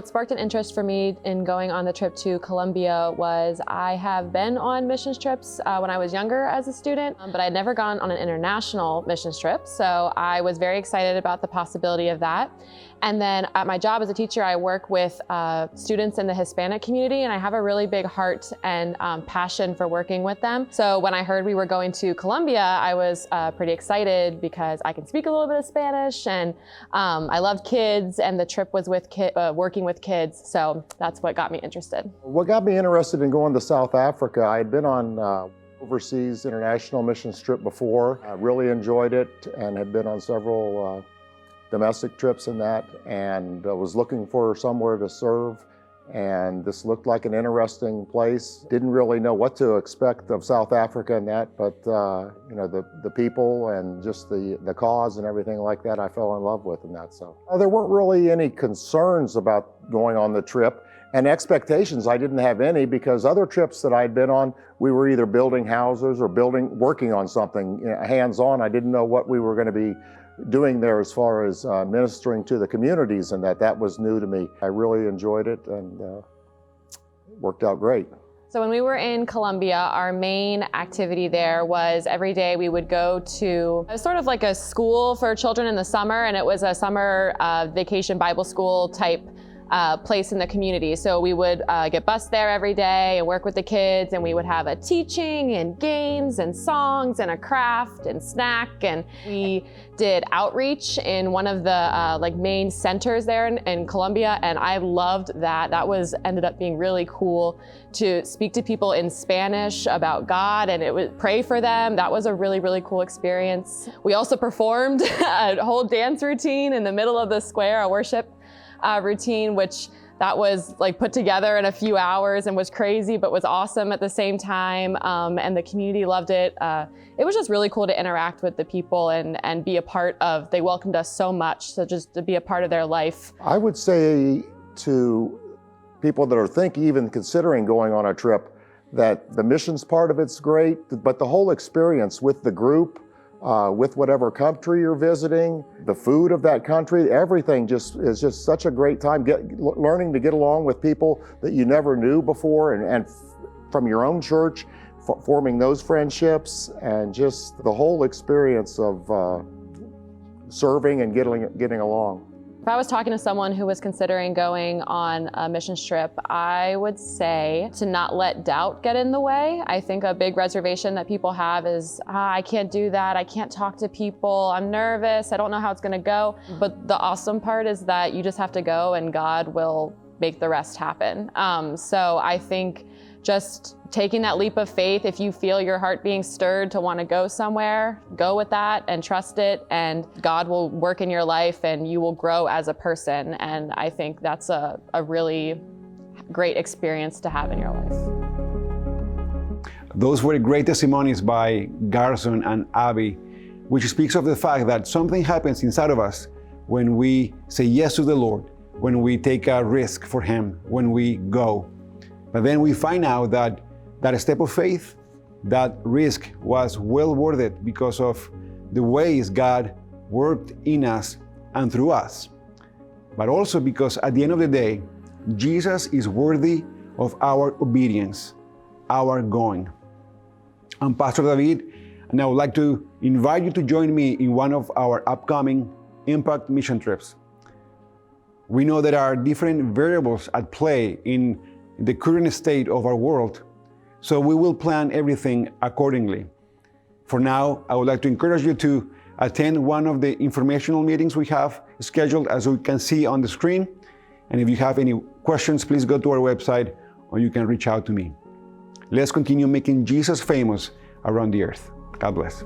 What sparked an interest for me in going on the trip to Colombia was I have been on missions trips when I was younger as a student, but I had never gone on an international missions trip. So I was very excited about the possibility of that. And then at my job as a teacher, I work with students in the Hispanic community, and I have a really big heart and passion for working with them. So when I heard we were going to Colombia, I was pretty excited because I can speak a little bit of Spanish, and I loved kids, and the trip was with working with kids. So that's what got me interested. What got me interested in going to South Africa, I had been on overseas international missions trip before. I really enjoyed it and had been on several domestic trips in that, and was looking for somewhere to serve, and this looked like an interesting place. Didn't really know what to expect of South Africa and that, but you know, the people and just the cause and everything like that, I fell in love with in that. So there weren't really any concerns about going on the trip, and expectations, I didn't have any, because other trips that I'd been on, we were either building houses or working on something, you know, hands-on. I didn't know what we were going to be doing there as far as ministering to the communities, and that was new to me. I really enjoyed it, and it worked out great. So when we were in Colombia, our main activity there was every day we would go to, it was sort of like a school for children in the summer, and it was a summer vacation Bible school type place in the community. So we would get bused there every day and work with the kids, and we would have a teaching and games and songs and a craft and snack, and we did outreach in one of the like main centers there in Colombia, and I loved that. That ended up being really cool to speak to people in Spanish about God, and it would pray for them. That was a really, really cool experience. We also performed a whole dance routine in the middle of the square, a worship routine, which that was like put together in a few hours and was crazy, but was awesome at the same time. And the community loved it. It was just really cool to interact with the people and be a part of, they welcomed us so much. So just to be a part of their life. I would say to people that are even considering going on a trip, that the missions part of it's great, but the whole experience with the group, with whatever country you're visiting, the food of that country, everything is just such a great time. Learning to get along with people that you never knew before, and from your own church, forming those friendships, and just the whole experience of serving and getting along. If I was talking to someone who was considering going on a missions trip, I would say to not let doubt get in the way. I think a big reservation that people have is, I can't do that, I can't talk to people, I'm nervous, I don't know how it's gonna go. But the awesome part is that you just have to go and God will make the rest happen. So I think just taking that leap of faith, if you feel your heart being stirred to want to go somewhere, go with that and trust it, and God will work in your life and you will grow as a person. And I think that's a really great experience to have in your life. Those were great testimonies by Garson and Abby, which speaks of the fact that something happens inside of us when we say yes to the Lord, when we take a risk for Him, when we go. But then we find out that that step of faith, that risk was well worth it because of the ways God worked in us and through us. But also because at the end of the day, Jesus is worthy of our obedience, our going. I'm Pastor David, and I would like to invite you to join me in one of our upcoming Impact Mission trips. We know there are different variables at play in the current state of our world, so we will plan everything accordingly. For now, I would like to encourage you to attend one of the informational meetings we have scheduled, as we can see on the screen. And if you have any questions, please go to our website, or you can reach out to me. Let's continue making Jesus famous around the earth. God bless.